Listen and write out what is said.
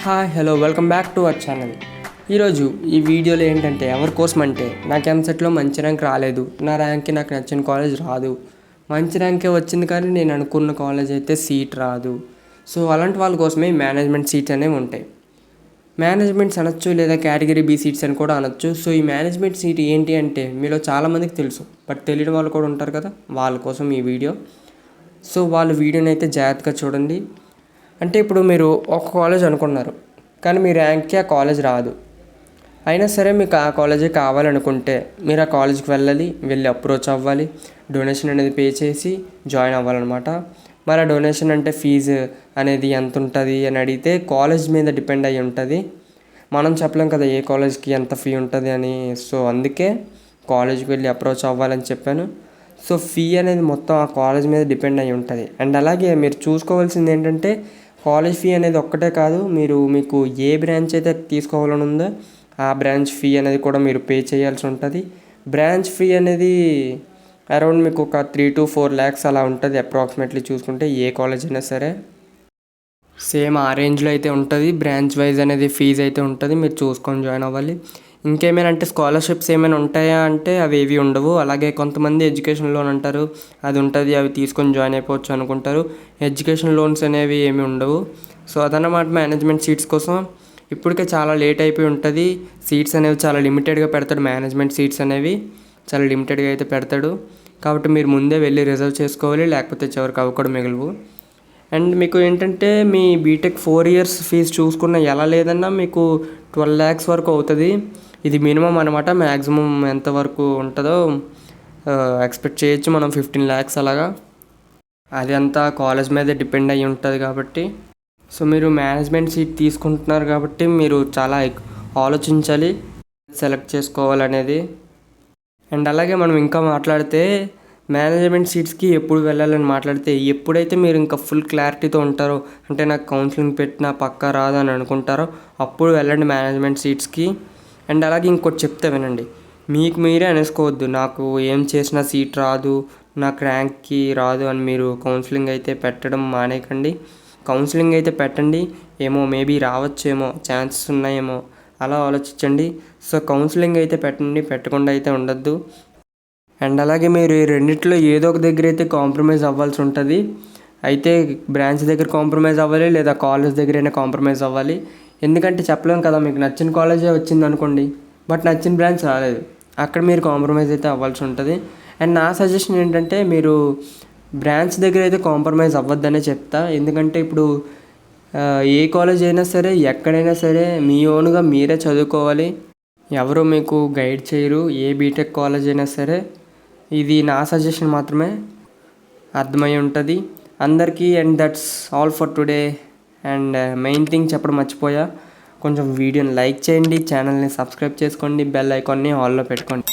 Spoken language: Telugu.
Hi hello welcome back to our channel. ఈరోజు ఈ వీడియోలో ఏంటంటే ఎవరి కోసం అంటే నాకు ఎంసెట్లో మంచి ర్యాంక్ రాలేదు, నా ర్యాంక్కి నాకు నచ్చిన కాలేజ్ రాదు, మంచి ర్యాంకే వచ్చింది కానీ నేను అనుకున్న కాలేజ్ అయితే సీట్ రాదు. సో అలాంటి వాళ్ళ కోసమే మేనేజ్మెంట్ సీట్స్ అనేవి ఉంటాయి. మేనేజ్మెంట్స్ అనొచ్చు లేదా కేటగిరీ బి సీట్స్ అని కూడా అనొచ్చు. సో ఈ మేనేజ్మెంట్ సీట్ ఏంటి అంటే మీలో చాలామందికి తెలుసు, బట్ తెలియని వాళ్ళు కూడా ఉంటారు కదా, వాళ్ళ కోసం ఈ వీడియో. సో వాళ్ళ వీడియోని అయితే జాగ్రత్తగా చూడండి. అంటే ఇప్పుడు మీరు ఒక కాలేజ్ అనుకున్నారు కానీ మీ ర్యాంక్కి ఆ కాలేజ్ రాదు, అయినా సరే మీకు ఆ కాలేజే కావాలనుకుంటే మీరు ఆ కాలేజ్కి వెళ్ళి అప్రోచ్ అవ్వాలి, డొనేషన్ అనేది పే చేసి జాయిన్ అవ్వాలన్నమాట. మరి ఆ డొనేషన్ అంటే ఫీజు అనేది ఎంత ఉంటుంది అని అడిగితే కాలేజ్ మీద డిపెండ్ అయ్యి ఉంటుంది. మనం చెప్పలేం కదా ఏ కాలేజ్కి ఎంత ఫీ ఉంటుంది అని. సో అందుకే కాలేజ్కి వెళ్ళి అప్రోచ్ అవ్వాలని చెప్పాను. సో ఫీ అనేది మొత్తం ఆ కాలేజ్ మీద డిపెండ్ అయ్యి ఉంటుంది. అండ్ అలాగే మీరు చూసుకోవాల్సింది ఏంటంటే కాలేజ్ ఫీ అనేది ఒక్కటే కాదు, మీకు ఏ బ్రాంచ్ అయితే తీసుకోవాలని ఉందో ఆ బ్రాంచ్ ఫీ అనేది కూడా మీరు పే చేయాల్సి ఉంటుంది. బ్రాంచ్ ఫీ అనేది అరౌండ్ మీకు ఒక 3 to 4 lakhs అలా ఉంటుంది అప్రాక్సిమేట్లీ చూసుకుంటే. ఏ కాలేజ్ అయినా సరే సేమ్ ఆ రేంజ్లో అయితే ఉంటుంది. బ్రాంచ్ వైజ్ అనేది ఫీజు అయితే ఉంటుంది, మీరు చూసుకొని జాయిన్ అవ్వాలి. ఇంకేమైనా అంటే స్కాలర్షిప్స్ ఏమైనా ఉంటాయా అంటే అవి ఏవి ఉండవు. అలాగే కొంతమంది ఎడ్యుకేషన్ లోన్ అంటారు, అది ఉంటుంది, అవి తీసుకొని జాయిన్ అయిపోవచ్చు అనుకుంటారు. ఎడ్యుకేషన్ లోన్స్ అనేవి ఏమి ఉండవు. సో అదన్నమాట మేనేజ్మెంట్ సీట్స్ కోసం. ఇప్పటికే చాలా లేట్ అయిపోయి ఉంటుంది. సీట్స్ అనేవి చాలా లిమిటెడ్గా పెడతాడు, మేనేజ్మెంట్ సీట్స్ అనేవి చాలా లిమిటెడ్గా అయితే పెడతాడు. కాబట్టి మీరు ముందే వెళ్ళి రిజర్వ్ చేసుకోవాలి, లేకపోతే చివరికి అవి కూడా మిగలవు. అండ్ మీకు ఏంటంటే మీ బీటెక్ 4 years ఫీజు చూసుకున్న ఎలా లేదన్నా మీకు 12 lakhs వరకు అవుతుంది. ఇది మినిమం అనమాట. మ్యాక్సిమం ఎంతవరకు ఉంటుందో ఎక్స్పెక్ట్ చేయొచ్చు మనం, 15 lakhs అలాగా. అది అంతా కాలేజ్ మీద డిపెండ్ అయ్యి ఉంటుంది కాబట్టి. సో మీరు మేనేజ్మెంట్ సీట్ తీసుకుంటున్నారు కాబట్టి మీరు చాలా ఆలోచించాలి సెలెక్ట్ చేసుకోవాలనేది. అండ్ అలాగే మనం ఇంకా మాట్లాడితే మేనేజ్మెంట్ సీట్స్కి ఎప్పుడు వెళ్ళాలని మాట్లాడితే, ఎప్పుడైతే మీరు ఇంకా ఫుల్ క్లారిటీతో ఉంటారో, అంటే నాకు కౌన్సిలింగ్ పెట్టినా పక్కా రాదు అని అనుకుంటారో అప్పుడు వెళ్ళండి మేనేజ్మెంట్ సీట్స్కి. అండ్ అలాగే ఇంకోటి చెప్తే వినండి, మీకు మీరే అనేసుకోవద్దు నాకు ఏం చేసినా సీట్ రాదు, నాకు ర్యాంక్కి రాదు అని మీరు కౌన్సిలింగ్ అయితే పెట్టడం మానేయకండి. కౌన్సిలింగ్ అయితే పెట్టండి, ఏమో మేబీ రావచ్చేమో, ఛాన్సెస్ ఉన్నాయేమో అలా ఆలోచించండి. సో కౌన్సిలింగ్ అయితే పెట్టండి, పెట్టకుండా అయితే ఉండద్దు. అండ్ అలాగే మీరు ఈ రెండిట్లో ఏదో ఒక దగ్గర అయితే కాంప్రమైజ్ అవ్వాల్సి ఉంటుంది. అయితే బ్రాంచ్ దగ్గర కాంప్రమైజ్ అవ్వాలి, లేదా కాలేజ్ దగ్గరైనా కాంప్రమైజ్ అవ్వాలి. ఎందుకంటే చెప్పలేం కదా, మీకు నచ్చిన కాలేజే వచ్చింది అనుకోండి బట్ నచ్చిన బ్రాంచ్ రాలేదు, అక్కడ మీరు కాంప్రమైజ్ అయితే అవ్వాల్సి ఉంటుంది. అండ్ నా సజెషన్ ఏంటంటే మీరు బ్రాంచ్ దగ్గర అయితే కాంప్రమైజ్ అవ్వద్దనే చెప్తా. ఎందుకంటే ఇప్పుడు ఏ కాలేజ్ అయినా సరే ఎక్కడైనా సరే మీ ఓన్గా మీరే చదువుకోవాలి, ఎవరు మీకు గైడ్ చేయరు. ఏ బీటెక్ కాలేజ్ అయినా సరే, ఇది నా సజెషన్ మాత్రమే, అర్థమై ఉంటుంది అందరికీ. And that's all for today. And main thing చెప్పడం మర్చిపోయా, కొంచెం వీడియోని లైక్ చేయండి, ఛానల్ని సబ్స్క్రైబ్ చేసుకోండి, బెల్ ఐకాన్ని ఆల్లో పెట్టుకోండి.